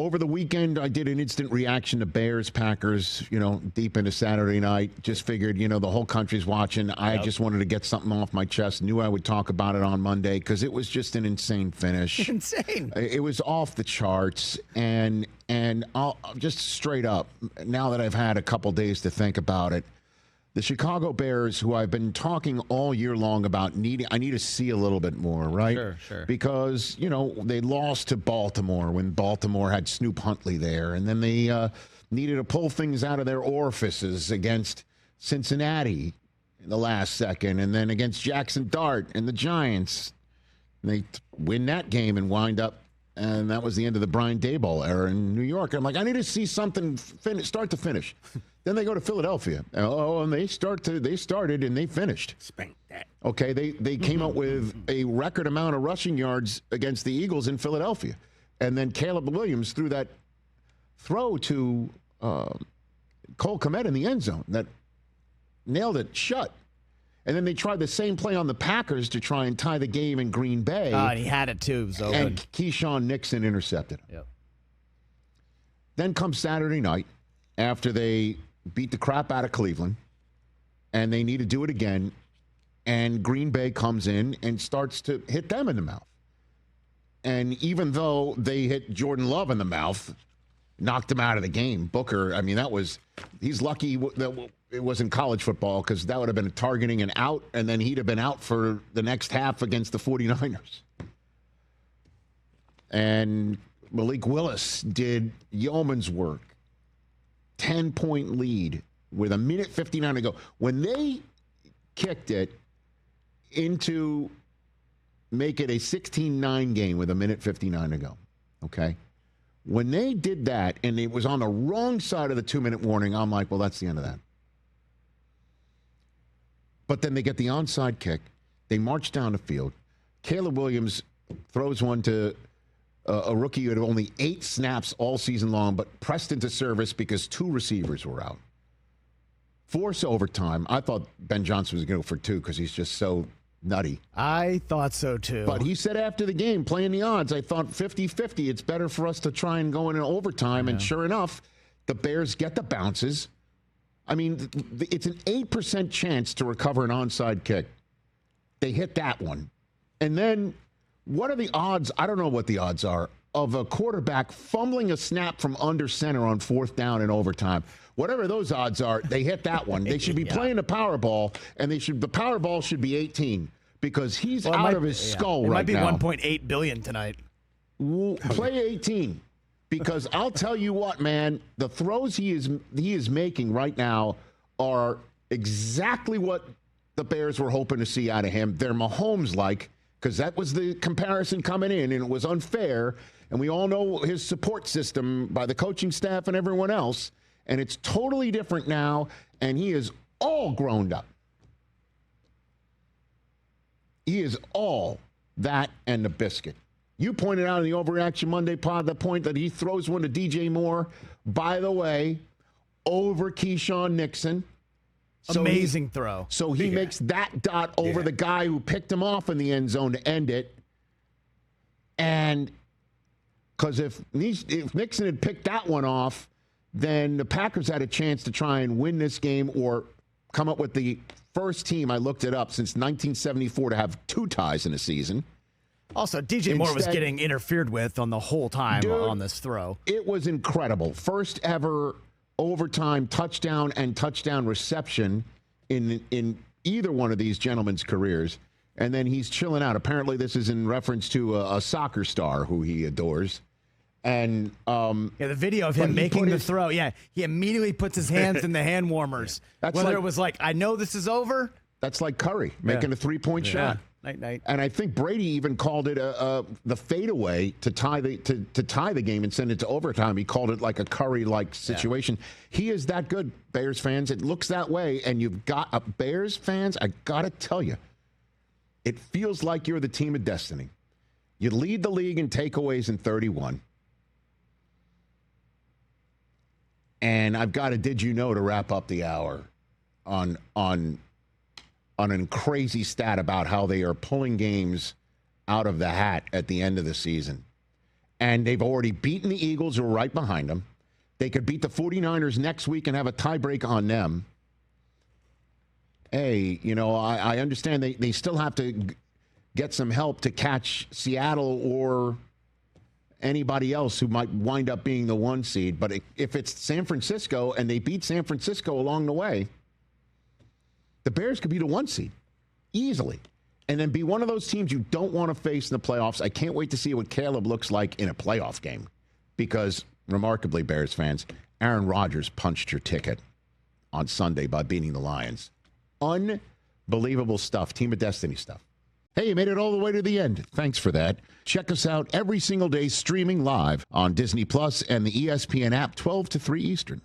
Over the weekend, I did an instant reaction to Bears, Packers, deep into Saturday night. Just figured, the whole country's watching. I just wanted to get something off my chest. Knew I would talk about it on Monday because it was just an insane finish. Insane. It was off the charts. And I'll just straight up, now that I've had a couple days to think about it, the Chicago Bears, who I've been talking all year long about, I need to see a little bit more, right? Sure. Because, they lost to Baltimore when Baltimore had Snoop Huntley there. And then they needed to pull things out of their orifices against Cincinnati in the last second. And then against Jackson Dart and the Giants. And they win that game and wind up. And that was the end of the Brian Daboll era in New York. I'm like, I need to see something start to finish. Then they go to Philadelphia. And they started and they finished. Spank that. Okay, they came up with a record amount of rushing yards against the Eagles in Philadelphia. And then Caleb Williams threw that throw to Cole Kmet in the end zone that nailed it shut. And then they tried the same play on the Packers to try and tie the game in Green Bay. And he had it too. So and Keyshawn Nixon intercepted him. Yep. Then comes Saturday night after they beat the crap out of Cleveland and they need to do it again. And Green Bay comes in and starts to hit them in the mouth. And even though they hit Jordan Love in the mouth, knocked him out of the game, Booker, he's lucky that it wasn't college football because that would have been a targeting and out, and then he'd have been out for the next half against the 49ers. And Malik Willis did yeoman's work. 10-point lead with 1:59 to go. When they kicked it into make it a 16-9 game with 1:59 to go, okay? When they did that and it was on the wrong side of the 2-minute warning, I'm like, well, that's the end of that. But then they get the onside kick. They march down the field. Caleb Williams throws one to a rookie who had only 8 snaps all season long, but pressed into service because 2 receivers were out. Force overtime. I thought Ben Johnson was going to go for 2 because he's just so nutty. I thought so too. But he said after the game, playing the odds, I thought 50-50. It's better for us to try and go in overtime. Yeah. And sure enough, the Bears get the bounces. It's an 8% chance to recover an onside kick. They hit that one. And then what are the odds? I don't know what the odds are of a quarterback fumbling a snap from under center on 4th down in overtime. Whatever those odds are, they hit that one. They should be playing the Powerball, and the Powerball should be 18 because he's out of his skull right now. It might be $1.8 billion tonight. Play 18 because I'll tell you what, man, the throws he is making right now are exactly what the Bears were hoping to see out of him. They're Mahomes-like. Because that was the comparison coming in, and it was unfair. And we all know his support system by the coaching staff and everyone else. And it's totally different now, and he is all grown up. He is all that and the biscuit. You pointed out in the Overreaction Monday pod the point that he throws one to DJ Moore, by the way, over Keyshawn Nixon. Amazing throw. So he makes that dot over the guy who picked him off in the end zone to end it. And because if Nixon had picked that one off, then the Packers had a chance to try and win this game or come up with the first team, I looked it up, since 1974 to have 2 ties in a season. Also, DJ Moore was getting interfered with on the whole time on this throw. It was incredible. First ever overtime touchdown and touchdown reception in either one of these gentlemen's careers. And then he's chilling out. Apparently this is in reference to a soccer star who he adores. And the video of him making the throw. Yeah, he immediately puts his hands in the hand warmers. Whether it was like, I know this is over. That's like Curry making a 3-point shot. Night. And I think Brady even called it the fadeaway to tie the game and send it to overtime. He called it like a Curry-like situation. Yeah. He is that good, Bears fans. It looks that way, and you've got Bears fans. I got to tell you, it feels like you're the team of destiny. You lead the league in takeaways in 31. And I've got a did you know to wrap up the hour on a crazy stat about how they are pulling games out of the hat at the end of the season. and they've already beaten the Eagles, who are right behind them. They could beat the 49ers next week and have a tiebreak on them. Hey, I understand they still have to get some help to catch Seattle or anybody else who might wind up being the 1 seed. But if it's San Francisco and they beat San Francisco along the way, the Bears could be the 1 seed easily and then be one of those teams you don't want to face in the playoffs. I can't wait to see what Caleb looks like in a playoff game because, remarkably, Bears fans, Aaron Rodgers punched your ticket on Sunday by beating the Lions. Unbelievable stuff. Team of Destiny stuff. Hey, you made it all the way to the end. Thanks for that. Check us out every single day streaming live on Disney Plus and the ESPN app 12 to 3 Eastern.